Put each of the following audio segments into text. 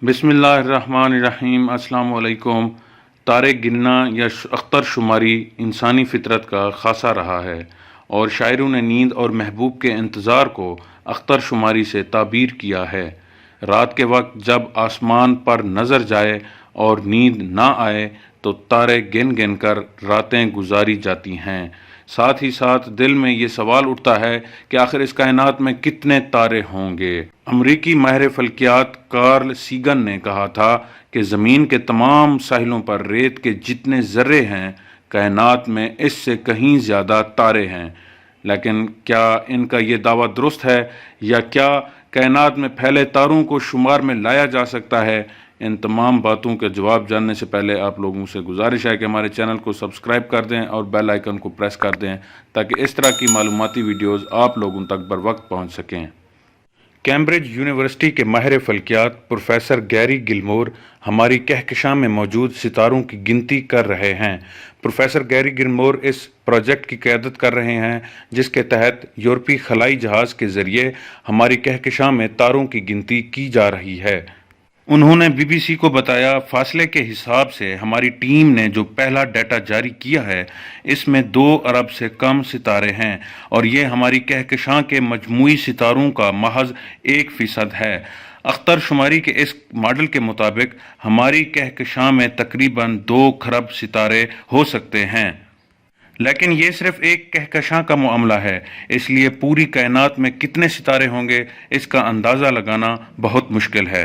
बिस्मिल्लाहिर्रहमानिर्रहीम। अस्सलाम वालेकुम। तारे गिनना या अख्तर शुमारी इंसानी फितरत का खासा रहा है और शायरों ने नींद और महबूब के इंतज़ार को अख्तर शुमारी से ताबीर किया है। रात के वक्त जब आसमान पर नज़र जाए और नींद ना आए तो तारे गिन गिन कर रातें गुजारी जाती हैं। साथ ही साथ दिल में ये सवाल उठता है कि आखिर इस कायनात में कितने तारे होंगे। अमरीकी माहिर फल्कियात कार्ल सीगन ने कहा था कि ज़मीन के तमाम साहिलों पर रेत के जितने ज़र्रे हैं, कायनात में इससे कहीं ज़्यादा तारे हैं। लेकिन क्या इनका ये दावा दुरुस्त है या क्या कायनात में फैले तारों को शुमार में लाया जा सकता है? इन तमाम बातों के जवाब जानने से पहले आप लोगों से गुजारिश है कि हमारे चैनल को सब्सक्राइब कर दें और बेल आइकन को प्रेस कर दें ताकि इस तरह की मालूमाती वीडियोज़ आप लोगों तक बर वक्त पहुँच सकें। कैम्ब्रिज यूनिवर्सिटी के माहिर फल्कियात प्रोफेसर गैरी गिलमोर हमारी कहकशां में मौजूद सितारों की गिनती कर रहे हैं। प्रोफेसर गैरी गिलमोर इस प्रोजेक्ट की क़यादत कर रहे हैं जिसके तहत यूरोपीय खलाई जहाज़ के ज़रिए हमारी कहकशां में तारों की गिनती की जा रही है। उन्होंने बीबीसी को बताया, फासले के हिसाब से हमारी टीम ने जो पहला डाटा जारी किया है इसमें 2 अरब से कम सितारे हैं और ये हमारी कहकशां के मजमूई सितारों का महज 1% है। अख्तर शुमारी के इस मॉडल के मुताबिक हमारी कहकशां में तकरीबन 2 खरब सितारे हो सकते हैं, लेकिन ये सिर्फ एक कहकशां का मामला है, इसलिए पूरी कायनात में कितने सितारे होंगे इसका अंदाज़ा लगाना बहुत मुश्किल है।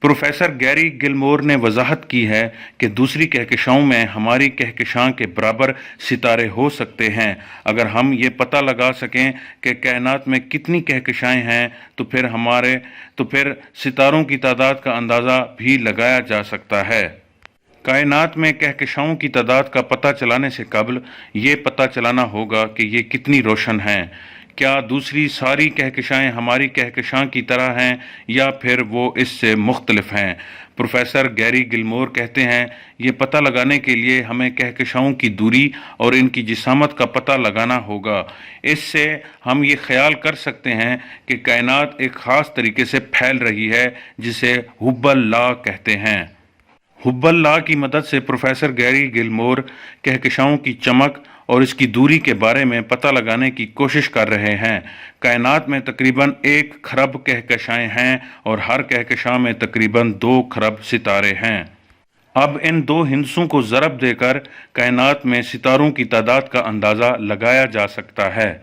प्रोफेसर गैरी गिलमोर ने वजाहत की है कि दूसरी कहकशाओं में हमारी कहकशां के बराबर सितारे हो सकते हैं। अगर हम ये पता लगा सकें कि कायनात में कितनी कहकशाएं हैं तो फिर सितारों की तादाद का अंदाज़ा भी लगाया जा सकता है। कायनात में कहकशाओं की तादाद का पता चलाने से कबल ये पता चलाना होगा कि ये कितनी रोशन हैं। क्या दूसरी सारी कहकशाएं हमारी कहकशां की तरह हैं या फिर वो इससे मुख्तलिफ हैं? प्रोफेसर गैरी गिलमोर कहते हैं, ये पता लगाने के लिए हमें कहकशाओं की दूरी और इनकी जिसामत का पता लगाना होगा। इससे हम ये ख्याल कर सकते हैं कि कायनात एक ख़ास तरीके से फैल रही है जिसे हुब्बल लॉ कहते हैं। हुब्बल लॉ की मदद से प्रोफेसर गैरी गिलमोर कहकशाओं की चमक और इसकी दूरी के बारे में पता लगाने की कोशिश कर रहे हैं। कायनात में तकरीबन 1 खरब कहकशाएं हैं और हर कहकशां में तकरीबन 2 खरब सितारे हैं। अब इन 2 हिंसों को ज़रब देकर कायनात में सितारों की तादाद का अंदाज़ा लगाया जा सकता है।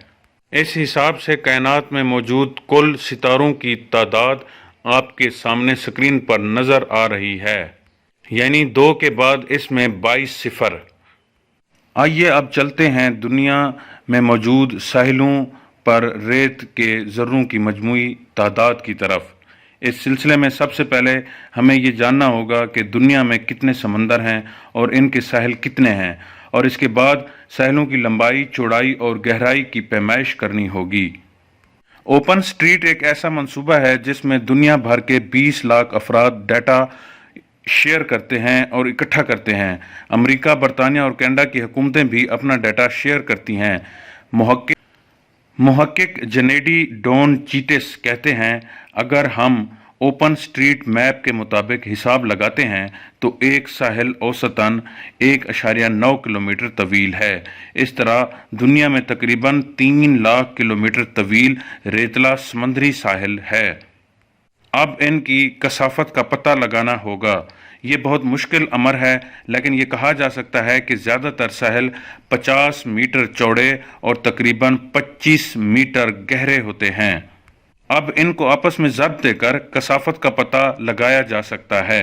इस हिसाब से कायनात में मौजूद कुल सितारों की तादाद आपके सामने स्क्रीन पर नज़र आ रही है, यानी 2 के बाद इसमें 22 सिफर। आइए अब चलते हैं दुनिया में मौजूद साहिलों पर रेत के ज़र्रों की मजमूई तादाद की तरफ। इस सिलसिले में सबसे पहले हमें ये जानना होगा कि दुनिया में कितने समंदर हैं और इनके साहिल कितने हैं, और इसके बाद साहिलों की लंबाई, चौड़ाई और गहराई की पैमाइश करनी होगी। ओपन स्ट्रीट एक ऐसा मंसूबा है जिसमें दुनिया भर के 20 लाख अफराद डाटा शेयर करते हैं और इकट्ठा करते हैं। अमेरिका, बरतानिया और कनाडा की हुकूमतें भी अपना डाटा शेयर करती हैं। मुहक्किक जेनेडी डॉन चीटिस कहते हैं, अगर हम ओपन स्ट्रीट मैप के मुताबिक हिसाब लगाते हैं तो एक साहिल औसतन 1.9 किलोमीटर तवील है। इस तरह दुनिया में तकरीबन 3 लाख किलोमीटर तवील रेतला समंदरी साहिल है। अब इनकी कसाफत का पता लगाना होगा। ये बहुत मुश्किल अमर है, लेकिन ये कहा जा सकता है कि ज़्यादातर साहिल 50 मीटर चौड़े और तकरीबन 25 मीटर गहरे होते हैं। अब इनको आपस में ज़ब्त देकर कसाफत का पता लगाया जा सकता है,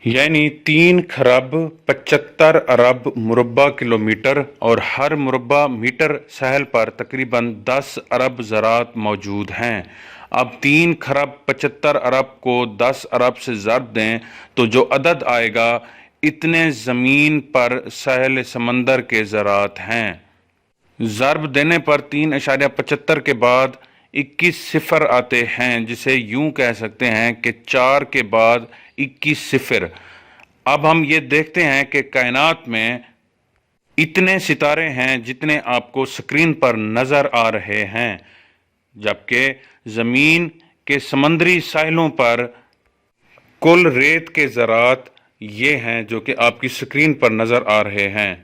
यानी 3 खरब 75 अरब मुरब्बा किलोमीटर और हर मुरब्बा मीटर साहिल पर तकरीबन 10 अरब ज़रात मौजूद हैं। अब 3 खरब 75 अरब को 10 अरब से ज़रब दें तो जो अदद आएगा, इतने ज़मीन पर साहिल समंदर के ज़रात हैं। ज़रब देने पर 3.75 के बाद 21 सिफर आते हैं, जिसे यूं कह सकते हैं कि 4 के बाद 21 सिफर। अब हम ये देखते हैं कि कायनात में इतने सितारे हैं जितने आपको स्क्रीन पर नज़र आ रहे हैं, जबकि ज़मीन के समंदरी साहिलों पर کل ریت کے ذرات یہ ہیں جو کہ آپ کی سکرین پر نظر آ رہے ہیں۔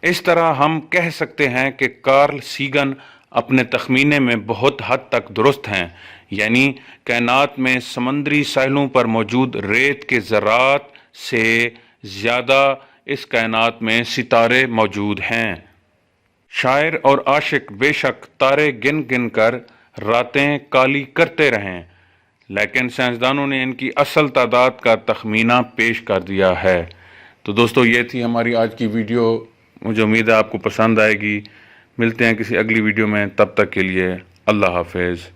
اس طرح ہم کہہ سکتے ہیں کہ کارل سیگن اپنے تخمینے میں بہت حد تک درست ہیں، یعنی کائنات میں سمندری ساحلوں پر موجود ریت کے ذرات سے زیادہ اس کائنات میں ستارے موجود ہیں۔ شاعر اور عاشق بے شک تارے گن گن کر راتیں کالی کرتے رہیں، لیکن سائنسدانوں نے ان کی اصل تعداد کا تخمینہ پیش کر دیا ہے۔ تو دوستو، یہ تھی ہماری آج کی ویڈیو، مجھے امید ہے آپ کو پسند آئے گی۔ ملتے ہیں کسی اگلی ویڈیو میں، تب تک کے لیے اللہ حافظ۔